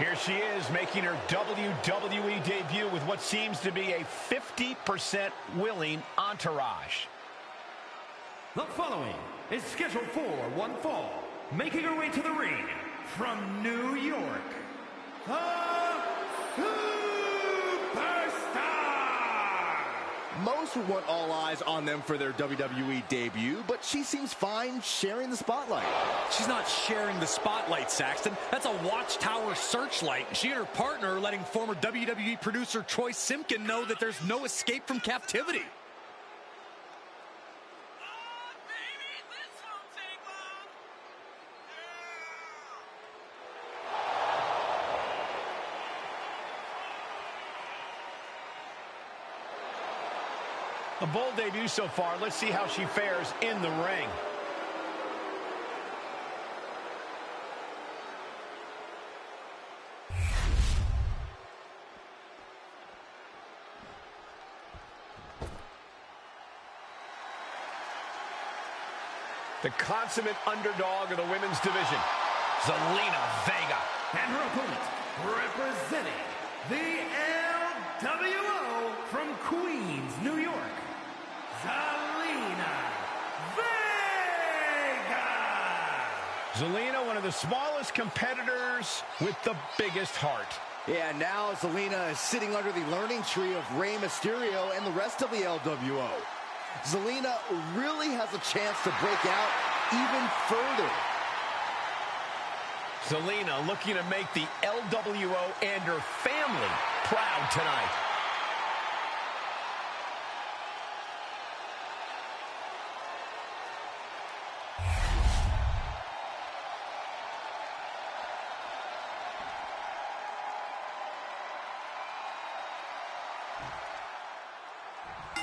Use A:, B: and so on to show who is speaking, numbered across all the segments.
A: Here she is making her WWE debut with what seems to be a 50% willing entourage.
B: The following is scheduled for one fall, making her way to the ring from New York, the Superstar!
C: Most would want all eyes on them for their WWE debut, but she seems fine sharing the spotlight.
D: She's not sharing the spotlight, Saxton. That's a watchtower searchlight. She and her partner are letting former WWE producer Troy Simpkin know that there's no escape from captivity.
A: A bold debut so far. Let's see how she fares in the ring. The consummate underdog of the women's division, Zelina Vega.
B: And her opponent, representing the LWO from Queens, New York, Zelina Vega!
A: Zelina, one of the smallest competitors with the biggest heart.
C: Yeah, now Zelina is sitting under the learning tree of Rey Mysterio and the rest of the LWO. Zelina really has a chance to break out even further.
A: Zelina looking to make the LWO and her family proud tonight.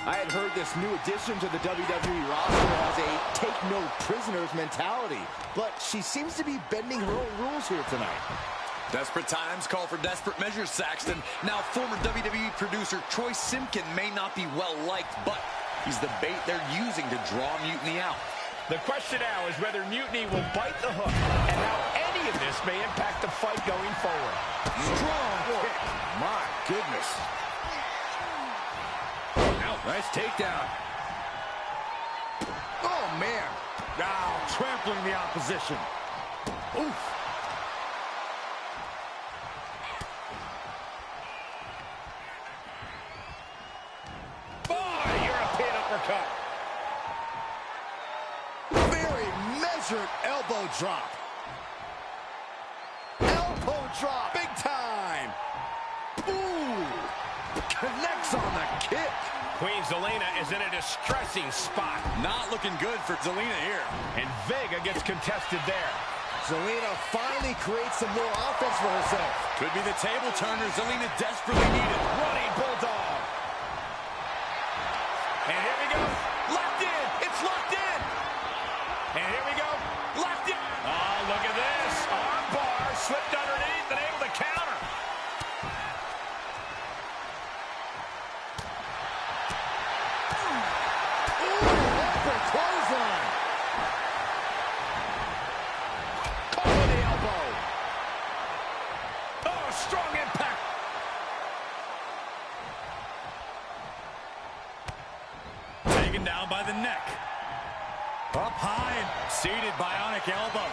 C: I had heard this new addition to the WWE roster has a take-no-prisoners mentality, but she seems to be bending her own rules here tonight.
D: Desperate times call for desperate measures, Saxton. Now, former WWE producer Troy Simpkin may not be well-liked, but he's the bait they're using to draw Mutiny out.
A: The question now is whether Mutiny will bite the hook and how any of this may impact the fight going forward.
C: Strong kick. My goodness. Nice takedown. Oh, man. Now trampling the opposition. Oof.
A: Oh, European uppercut.
C: Very measured elbow drop. Elbow drop. Big time. Ooh. Connects on the kick.
A: Queen Zelina is in a distressing spot.
D: Not looking good for Zelina here.
A: And Vega gets contested there.
C: Zelina finally creates some more offense for herself.
D: Could be the table turner Zelina desperately needed.
A: Running bulldog. And here we go. Locked in. It's locked in. And here we go. Locked in. Oh, look at this. Arm bar slipped underneath and able to counter.
C: Clothesline.
A: Caught with the elbow. Oh, strong impact.
D: Taken down by the neck. Up high and seated bionic elbow.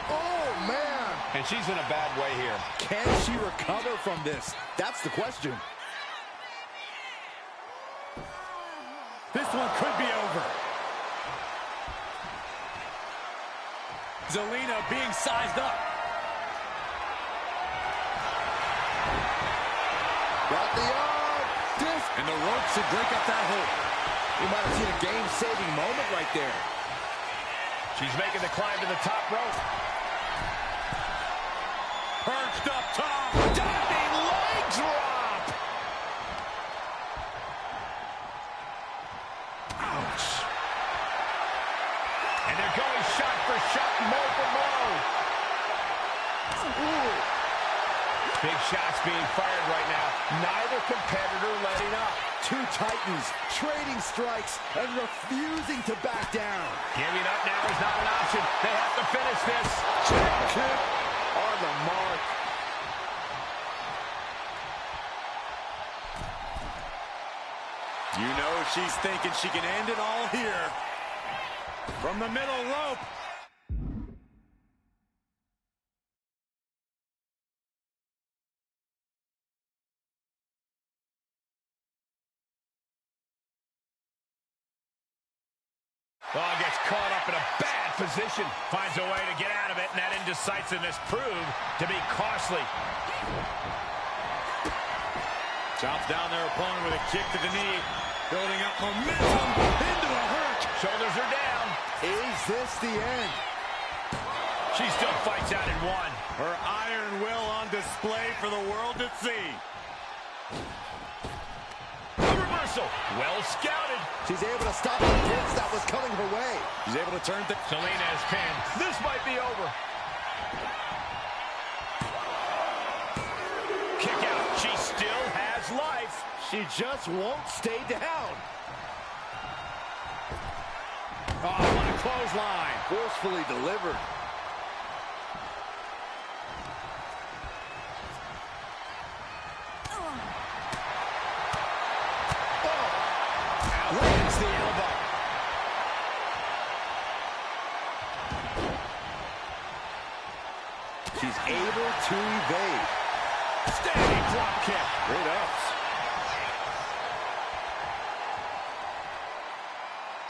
C: Oh, man.
A: And she's in a bad way here.
C: Can she recover from this? That's the question.
D: This one could be over. Zelina being sized up.
C: Got the arm.
D: And the rope should break up that hold.
C: We might have seen a game-saving moment right there.
A: She's making the climb to the top rope.
D: Perched up top.
A: Diving leg drop. Ouch. And they're going shot for shot, blow for blow. Ooh. Big shots being fired right now. Neither competitor letting up.
C: Two titans trading strikes and refusing to back down.
A: Giving up now is not an option. They have to finish this. Check kick on the mark.
D: She's thinking she can end it all here. From the middle rope.
A: Oh, gets caught up in a bad position. Finds a way to get out of it, and that indecisiveness proved to be costly.
D: Chops down their opponent with a kick to the knee. Building up momentum into the hurt.
A: Shoulders are down.
C: Is this the end?
A: She still fights out in one.
D: Her iron will on display for the world to see.
A: A reversal. Well scouted.
C: She's able to stop the hits that was coming her way.
D: She's able to turn things.
A: Zelina is pinned. This might be over. Kick out. She still has life.
C: She just won't stay down.
A: Oh, what a clothesline.
C: Forcefully delivered.
A: Lands the elbow.
C: She's able to evade.
A: Standing drop kick.
C: Great ups.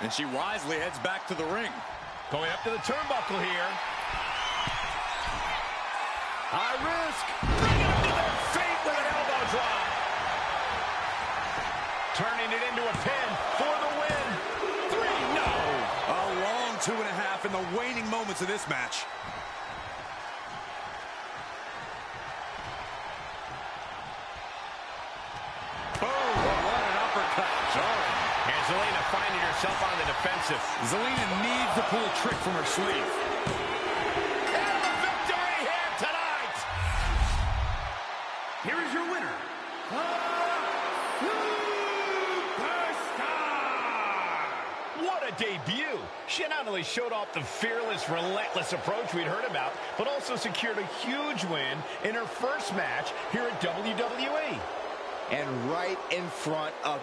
D: And she wisely heads back to the ring.
A: Going up to the turnbuckle here.
C: High risk.
A: Bringing them to their feet with an elbow drop. Turning it into a pin for the win. 3, no.
D: A long 2.5 in the waning moments of this match.
A: Boom. What an uppercut. Jarring. And Zelina finding herself on the defensive.
D: Zelina needs to pull a trick from her sleeve.
A: And the victory here tonight.
B: Here is your winner,
A: What a debut. She not only showed off the fearless, relentless approach we'd heard about, but also secured a huge win in her first match here at WWE.
C: And right in front of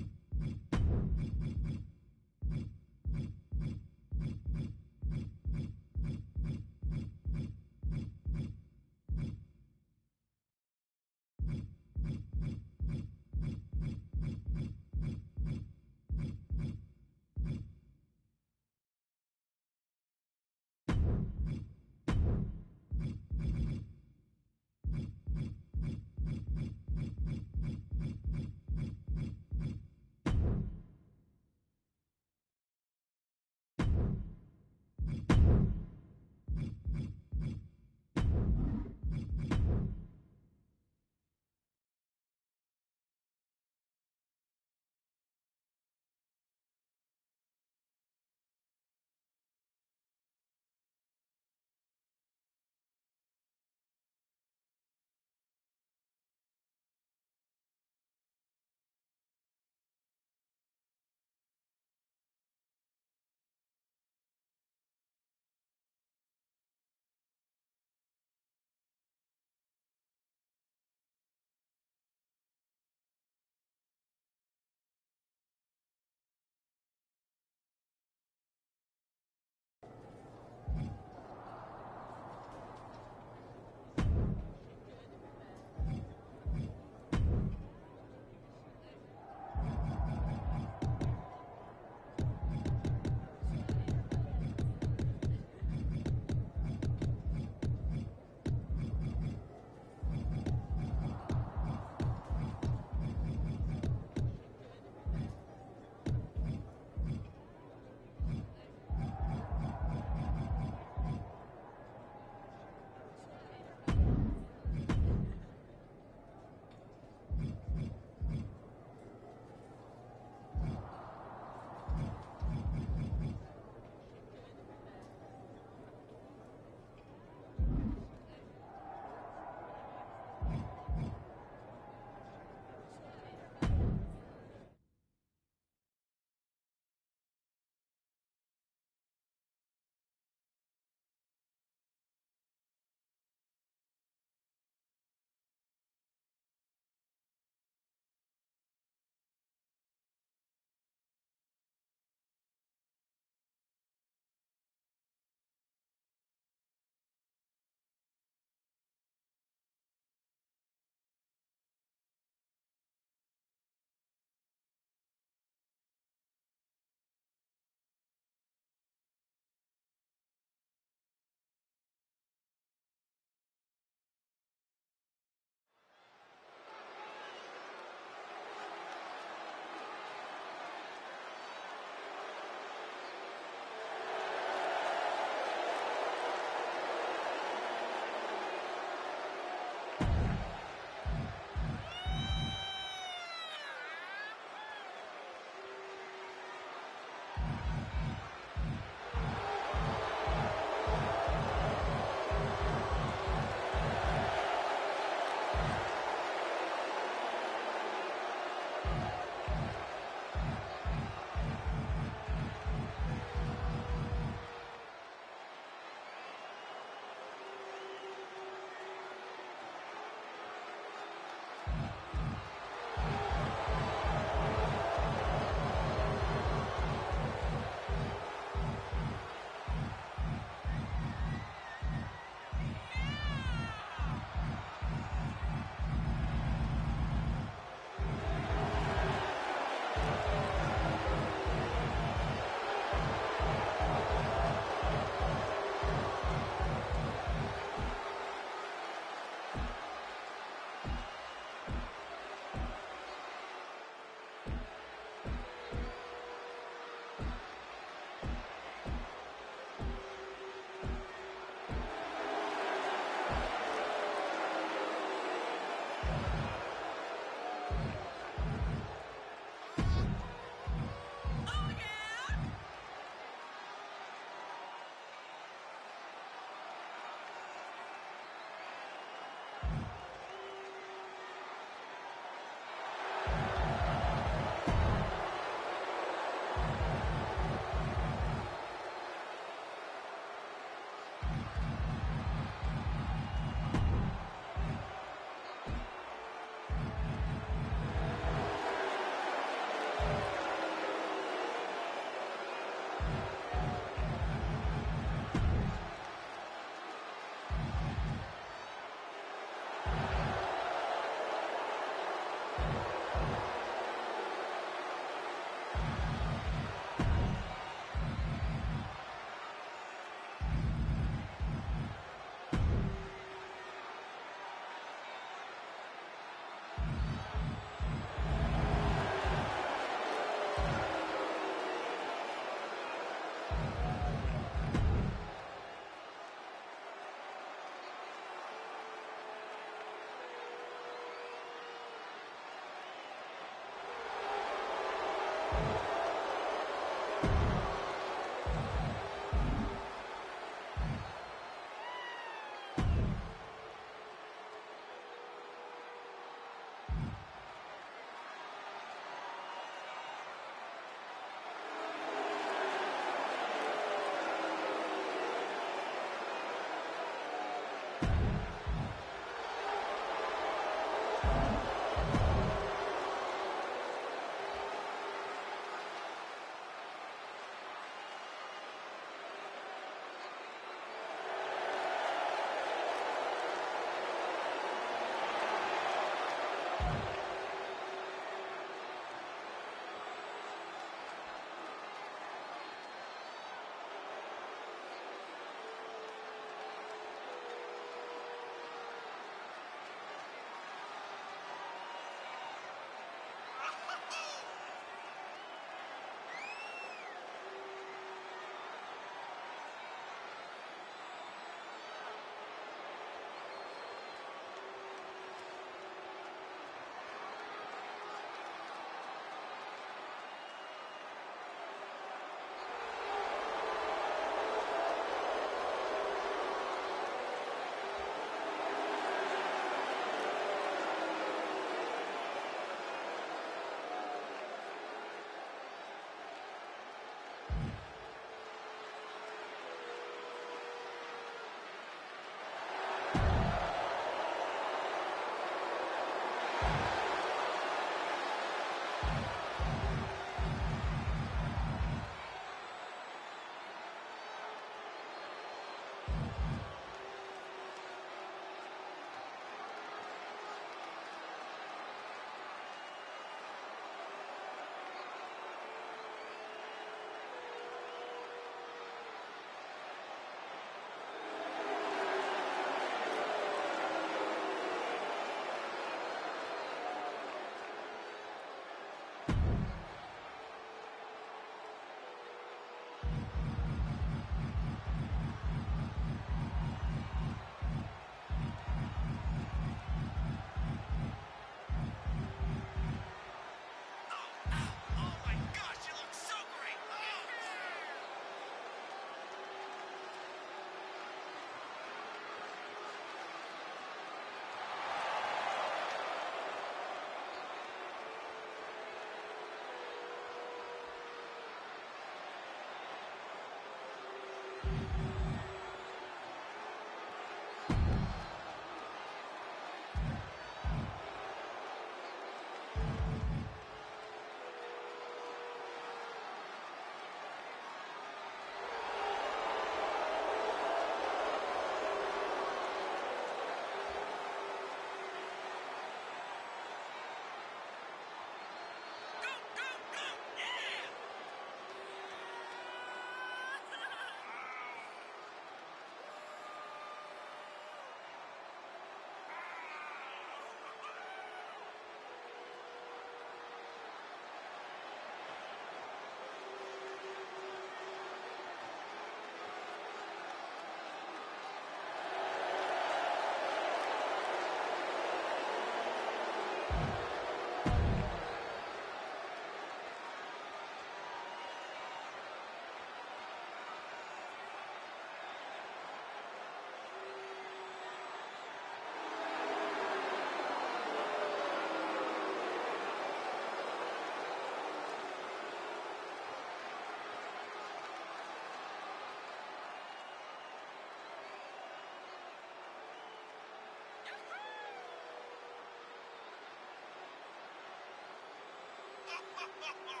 E: Ha ha ha!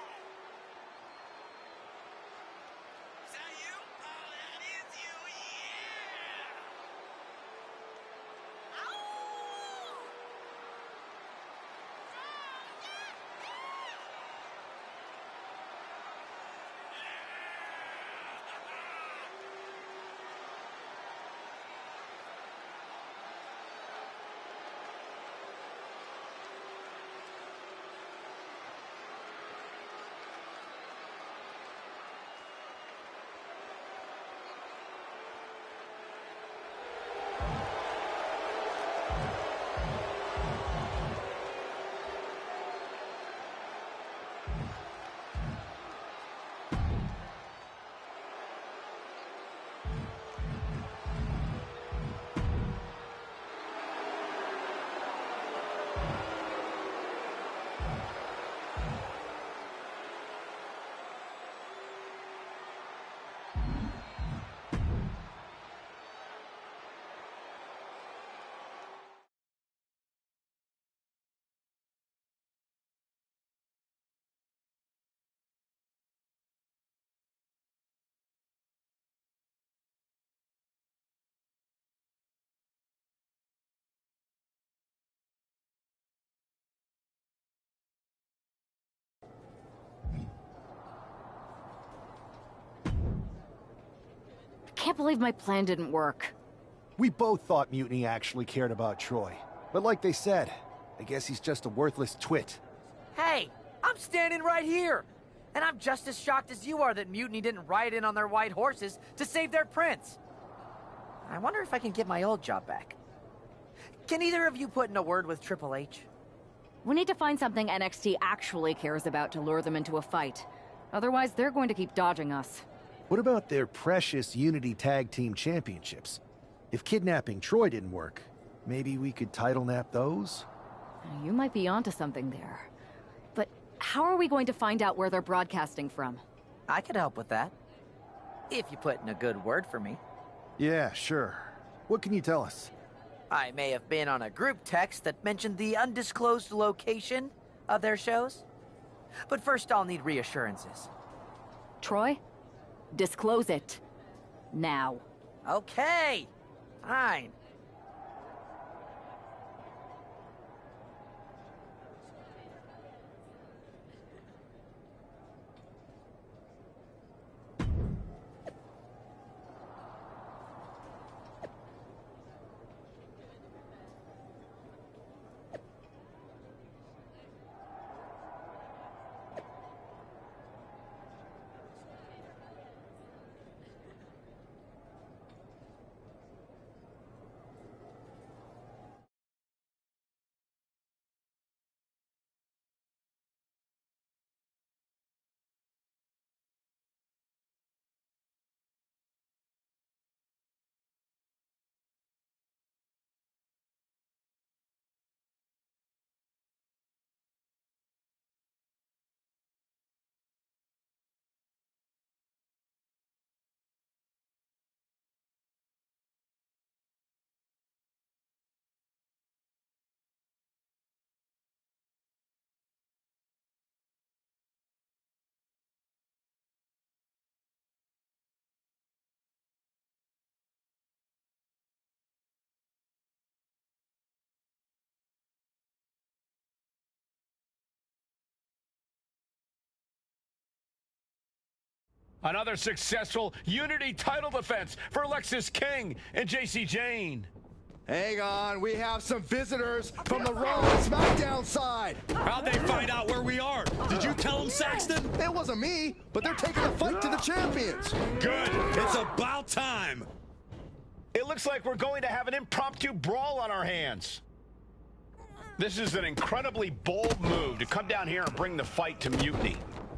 E: can't believe my plan didn't work.
F: We both thought Mutiny actually cared about Troy. But like they said, I guess he's just a worthless twit.
G: Hey, I'm standing right here. And I'm just as shocked as you are that Mutiny didn't ride in on their white horses to save their prince. I wonder if I can get my old job back. Can either of you put in a word with Triple H?
E: We need to find something NXT actually cares about to lure them into a fight. Otherwise, they're going to keep dodging us.
F: What about their precious Unity Tag Team Championships? If kidnapping Troy didn't work, maybe we could title nap those?
E: You might be onto something there. But how are we going to find out where they're broadcasting from?
G: I could help with that. If you put in a good word for me.
F: Yeah, sure. What can you tell us?
G: I may have been on a group text that mentioned the undisclosed location of their shows. But first I'll need reassurances.
E: Troy? Disclose it. Now.
G: Okay. Fine.
A: Another successful Unity title defense for Lexis King and JC Jane.
C: Hang on, we have some visitors from the Raw and SmackDown side.
D: How'd they find out where we are? Did you tell them, Saxton?
C: It wasn't me, but they're taking the fight to the champions.
D: Good. It's about time.
A: It looks like we're going to have an impromptu brawl on our hands. This is an incredibly bold move to come down here and bring the fight to Mutiny.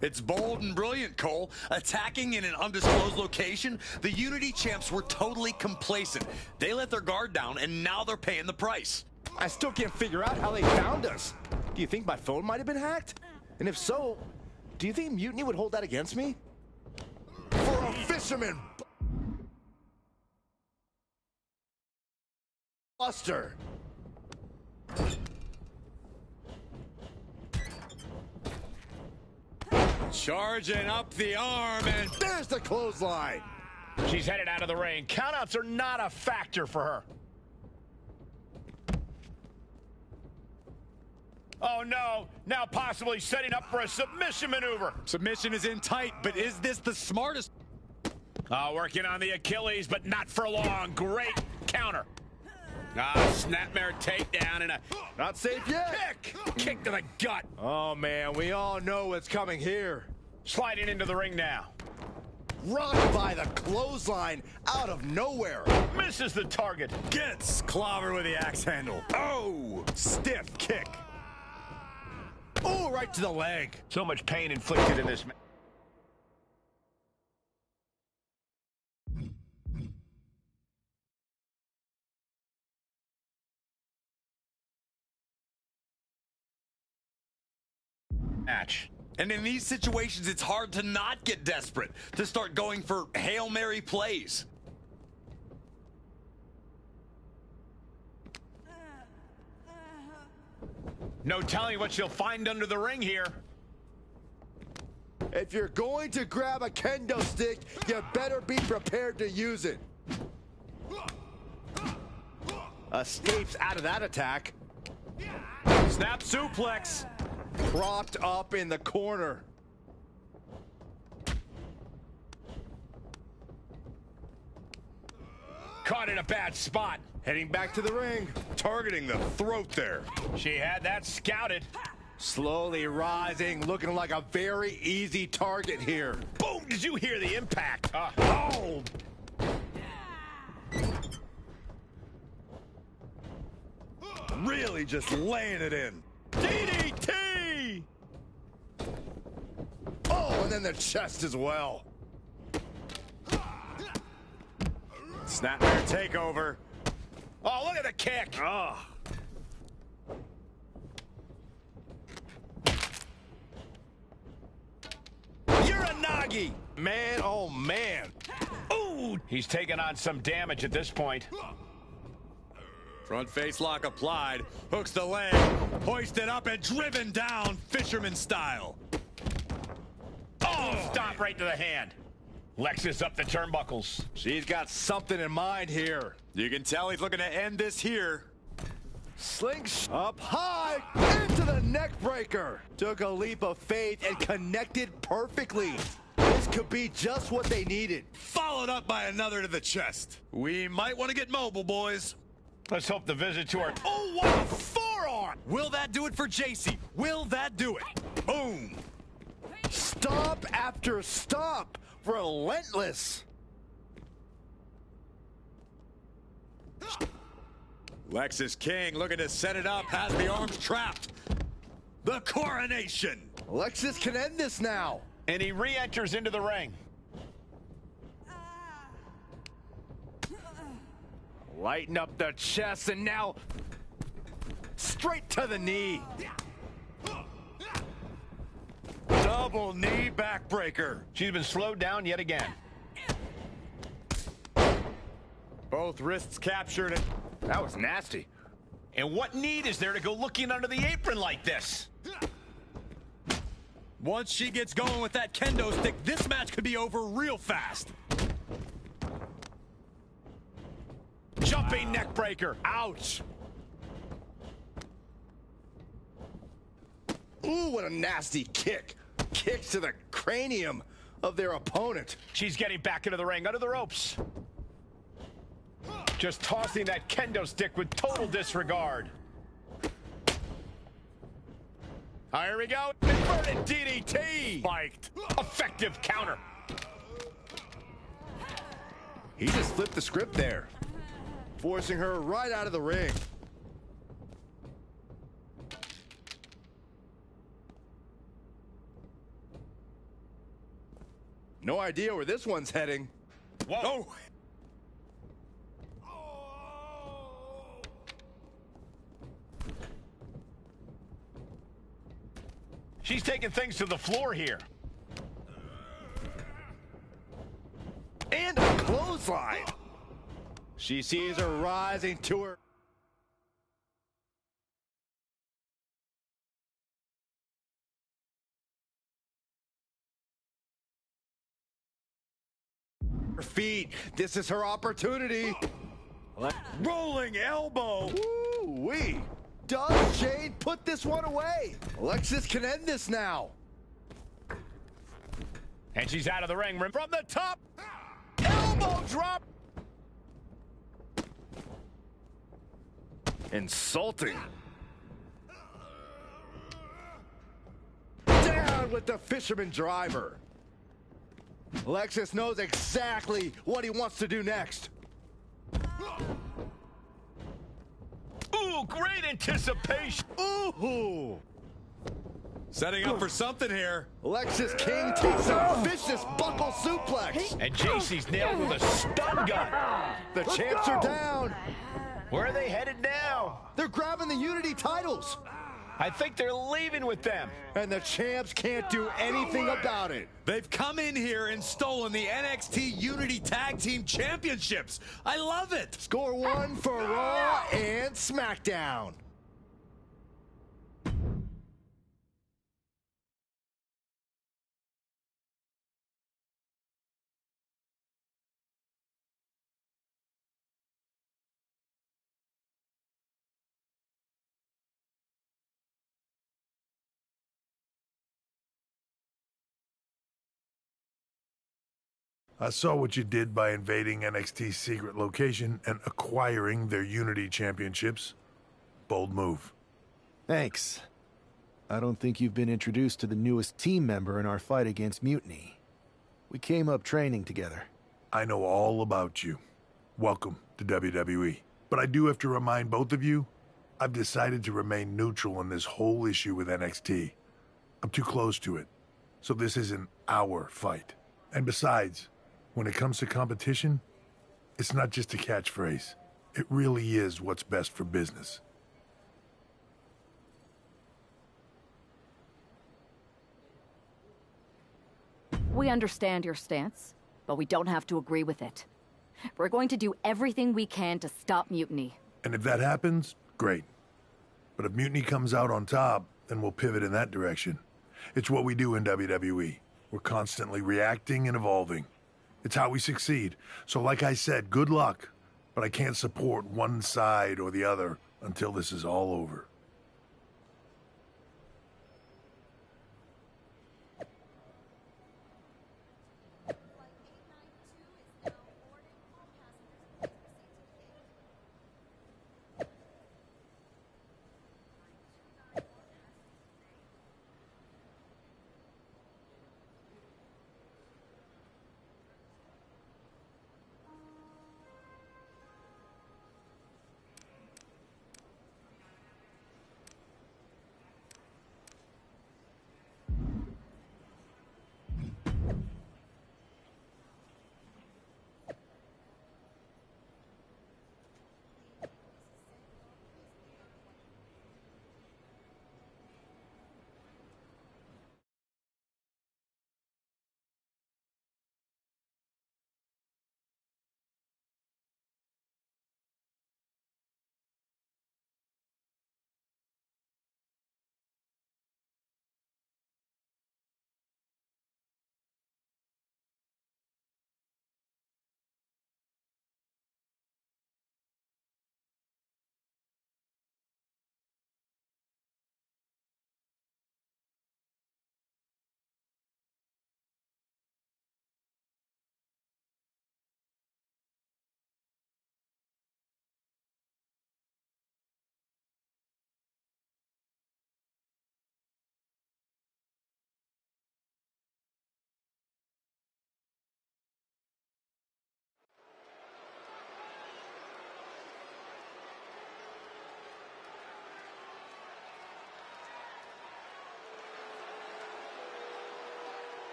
D: It's bold and brilliant, Cole. Attacking in an undisclosed location, the Unity champs were totally complacent. They let their guard down, and now they're paying the price.
C: I still can't figure out how they found us. Do you think my phone might have been hacked? And if so, do you think Mutiny would hold that against me? For a fisherman buster.
D: Charging up the arm, and
C: There's the clothesline.
A: She's headed out of the ring. Countouts are not a factor for her. Oh no, now possibly setting up for a submission maneuver.
D: submission is in tight, but is this the smartest?
A: Working on the Achilles, but not for long. Great counter. Snapmare takedown and a
C: Not safe yet.
A: kick to the gut.
C: Oh man, we all know what's coming here.
A: Sliding into the ring now.
C: Rocked by the clothesline out of nowhere.
A: Misses the target.
D: Gets clobber with the axe handle. Oh, stiff kick.
C: Oh, right to the leg.
A: So much pain inflicted in this match.
D: And in these situations, it's hard to not get desperate, to start going for Hail Mary plays.
A: No telling what she'll find under the ring here.
C: If you're going to grab a kendo stick, you better be prepared to use it. Escapes out of that attack.
D: Snap suplex.
C: Propped up in the corner.
A: Caught in a bad spot.
C: Heading back to the ring, targeting the throat there.
A: She had that scouted.
C: Slowly rising, looking like a very easy target here.
A: Boom! Did you hear the impact?
C: Oh! Really just laying it in.
A: DDT!
C: Oh, and then the chest as well. Snapmare takeover.
A: Oh, look at the kick.
C: Oh.
A: Uranagi.
C: Man, oh man.
A: Ooh, he's taking on some damage at this point.
D: Front face lock applied. Hooks the leg. Hoisted up and driven down fisherman style.
A: Oh, stop right to the hand. Lexus up the turnbuckles.
C: She's got something in mind here.
D: You can tell he's looking to end this here.
C: Slingshot up high into the neck breaker. Took a leap of faith and connected perfectly. This could be just what they needed.
D: Followed up by another to the chest. We might want to get mobile, boys.
A: Let's hope the visit to our... Oh, what a forearm!
D: Will that do it for JC? Will that do it? Boom!
C: Stomp after stomp. Relentless.
D: Lexus King looking to set it up, has the arms trapped. The coronation.
C: Lexus can end this now.
A: And he re-enters into the ring.
C: Lighten up the chest and now straight to the knee. Double knee backbreaker.
A: She's been slowed down yet again.
C: Both wrists captured. That was nasty.
A: And what need is there to go looking under the apron like this?
D: Once she gets going with that kendo stick, this match could be over real fast.
A: Jumping neck breaker.
C: Ouch. Ooh, what a nasty kick. Kicks to the cranium of their opponent.
A: She's getting back into the ring under the ropes. Just tossing that kendo stick with total disregard. Here we go. Inverted DDT.
C: Spiked.
A: Effective counter.
C: He just flipped the script there, forcing her right out of the ring. No idea where this one's heading.
A: Whoa. She's taking things to the floor here.
C: And a clothesline. She sees her rising to her feet. This is her opportunity. Rolling elbow. Woo-wee. Does Jade put this one away? Alexis can end this now.
A: And she's out of the ring from the top. Elbow drop.
C: Insulting. Down with the fisherman driver. Alexis knows exactly what he wants to do next.
A: Ooh, great anticipation.
C: Ooh.
D: Setting up for something here.
C: Alexis King takes a vicious buckle suplex.
A: And JC's nailed with a stun gun.
C: The champs are down.
A: Where are they headed now?
C: They're grabbing the Unity titles.
A: I think they're leaving with them.
C: And the champs can't do anything about it.
D: They've come in here and stolen the NXT Unity Tag Team Championships. I love it.
C: Score one for Raw and SmackDown.
H: I saw what you did by invading NXT's secret location and acquiring their Unity Championships. Bold move.
F: Thanks. I don't think you've been introduced to the newest team member in our fight against Mutiny. We came up training together.
H: I know all about you. Welcome to WWE. But I do have to remind both of you, I've decided to remain neutral in this whole issue with NXT. I'm too close to it. So this isn't our fight. And besides, when it comes to competition, it's not just a catchphrase. It really is what's best for business.
E: We understand your stance, but we don't have to agree with it. We're going to do everything we can to stop Mutiny.
H: And if that happens, great. But if Mutiny comes out on top, then we'll pivot in that direction. It's what we do in WWE. We're constantly reacting and evolving. It's how we succeed. So like I said, good luck. But I can't support one side or the other until this is all over.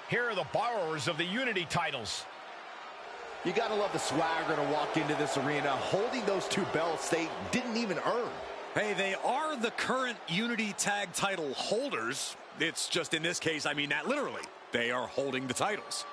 A: Here are the borrowers of the Unity titles.
C: You gotta love the swagger to walk into this arena holding those two belts they didn't even earn.
D: Hey, they are the current Unity Tag title holders. It's just in this case, I mean that literally. They are holding the titles.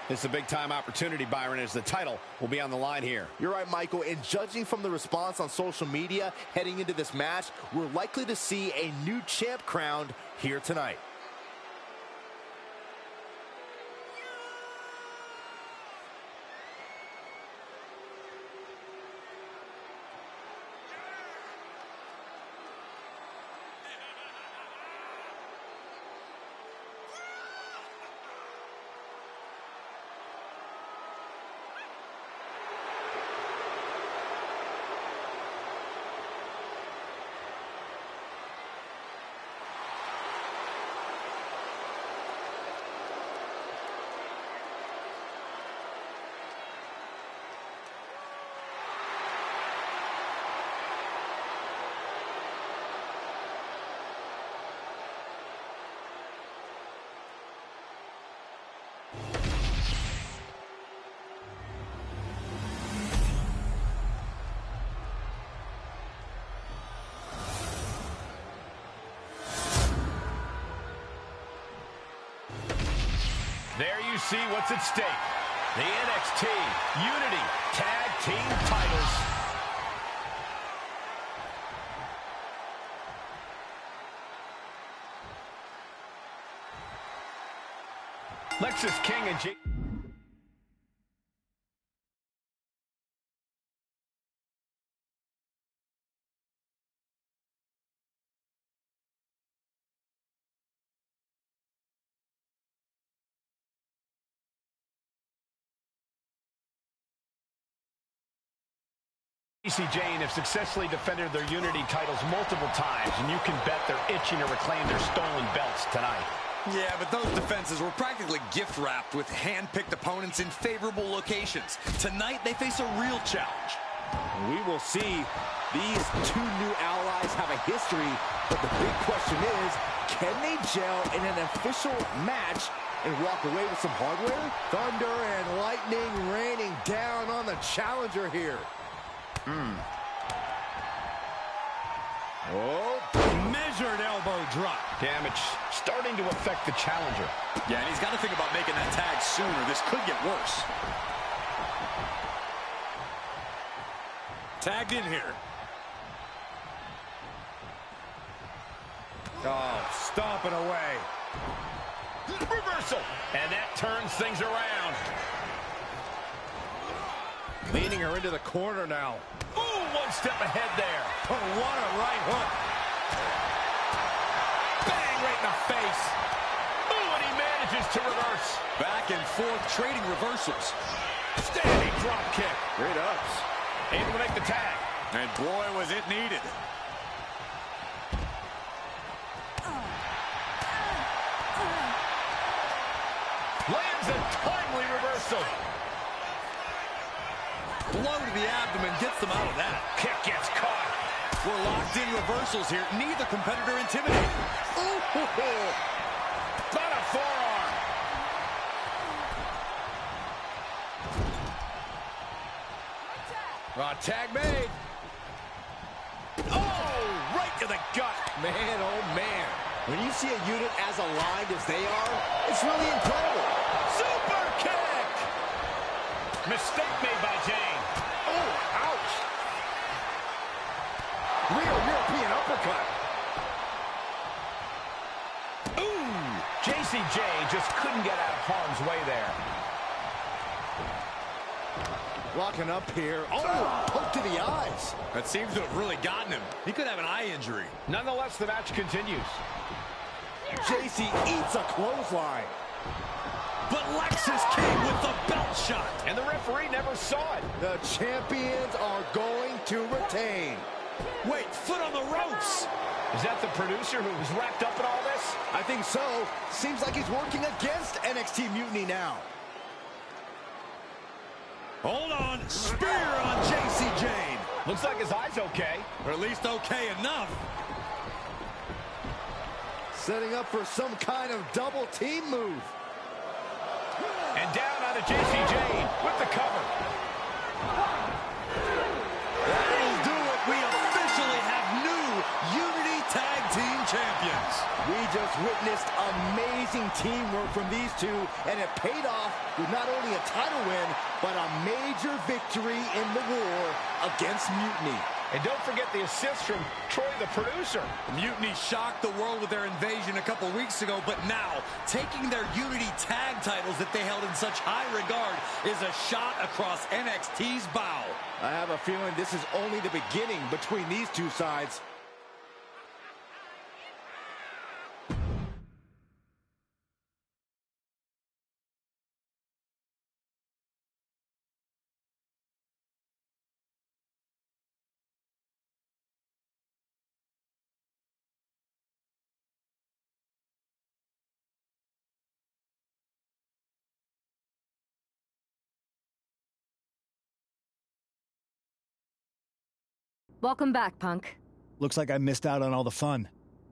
A: It's a big-time opportunity, Byron, as the title will be on the line here.
C: You're right, Michael, and judging from the response on social media heading into this match, we're likely to see a new champ crowned here tonight.
A: see what's at stake. The NXT Unity Tag Team titles. Lexis King and Jacy Jayne have successfully defended their Unity titles multiple times, and you can bet they're itching to reclaim their stolen belts tonight.
D: Yeah, but those defenses were practically gift-wrapped with hand-picked opponents in favorable locations. Tonight, they face a real challenge.
C: We will see. These two new allies have a history, but the big question is, can they gel in an official match and walk away with some hardware? Thunder and lightning raining down on the challenger here. Oh,
D: Measured elbow drop.
A: Damage starting to affect the challenger.
D: Yeah, and he's got to think about making that tag sooner. This could get worse. Tagged in here.
C: oh, stomping away.
A: Reversal. And that turns things around.
C: Leading her into the corner now.
A: Ooh, one step ahead there.
C: Oh, what a right hook. Bang, right in the face.
A: Ooh, and he manages to reverse.
D: Back and forth, trading reversals.
A: Standing drop kick.
C: Great ups.
A: Able to make the tag.
D: And boy, was it needed.
A: Lands a timely reversal.
D: Blow to the abdomen gets them out of that.
A: Kick gets caught.
D: We're locked in reversals here. Neither competitor intimidated.
A: Ooh, not a forearm.
C: Tag made.
A: Oh, right to the gut.
C: Man, oh man. When you see a unit as aligned as they are, it's really incredible.
A: Super kick. Mistake made by Jayne.
C: Oh, ouch. Real European uppercut.
A: Ooh, Jacy Jayne just couldn't get out of harm's way there.
C: Locking up here. Oh, poke to the eyes.
D: That seems to have really gotten him. He could have an eye injury.
A: Nonetheless, the match continues.
C: Jacy eats a clothesline.
D: But Lexis King with the belt shot.
A: And the referee never saw it.
C: The champions are going to retain.
D: Wait, foot on the ropes.
A: Is that the producer who was wrapped up in all this?
C: I think so. Seems like he's working against NXT Mutiny now.
D: Hold on. Spear on Jacy Jayne.
A: Looks like his eye's okay.
D: Or at least okay enough.
C: Setting up for some kind of double team move.
A: And down onto Jacy Jayne with the cover.
D: That'll do it. We officially have new Unity Tag Team Champions.
C: We just witnessed amazing teamwork from these two, and it paid off with not only a title win, but a major victory in the war against Mutiny.
A: And don't forget the assist from Troy, the producer.
D: Mutiny shocked the world with their invasion a couple weeks ago, but now, taking their Unity tag titles that they held in such high regard is a shot across NXT's bow.
C: I have a feeling this is only the beginning between these two sides.
E: Welcome back, Punk.
I: Looks like I missed out on all the fun.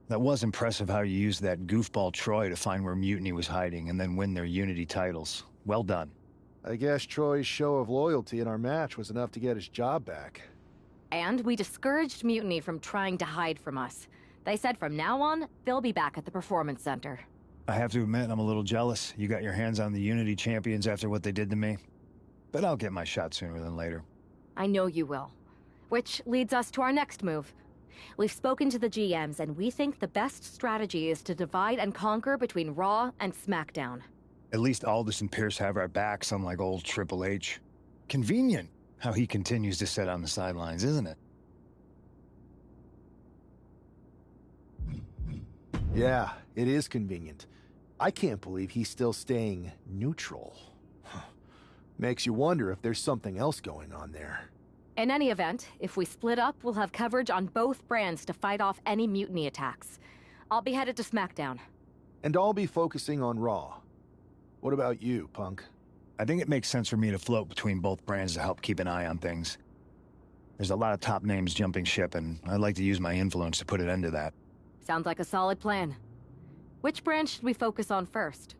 I: That was impressive how you used that goofball Troy to find where Mutiny was hiding and then win their Unity titles. Well done.
F: I guess Troy's show of loyalty in our match was enough to get his job back.
E: And we discouraged Mutiny from trying to hide from us. They said from now on, they'll be back at the Performance Center.
I: I have to admit, I'm a little jealous. You got your hands on the Unity champions after what they did to me. But I'll get my shot sooner than later.
E: I know you will. Which leads us to our next move. We've spoken to the GMs, and we think the best strategy is to divide and conquer between Raw and SmackDown.
I: At least Aldous and Pierce have our backs, unlike old Triple H. Convenient how he continues to sit on the sidelines, isn't it?
F: Yeah, it is convenient. I can't believe he's still staying neutral. Makes you wonder if there's something else going on there.
E: In any event, if we split up, we'll have coverage on both brands to fight off any mutiny attacks. I'll be headed to SmackDown.
F: And I'll be focusing on Raw. What about you, Punk?
I: I think it makes sense for me to float between both brands to help keep an eye on things. There's a lot of top names jumping ship, and I'd like to use my influence to put an end to that.
E: Sounds like a solid plan. Which brand should we focus on first?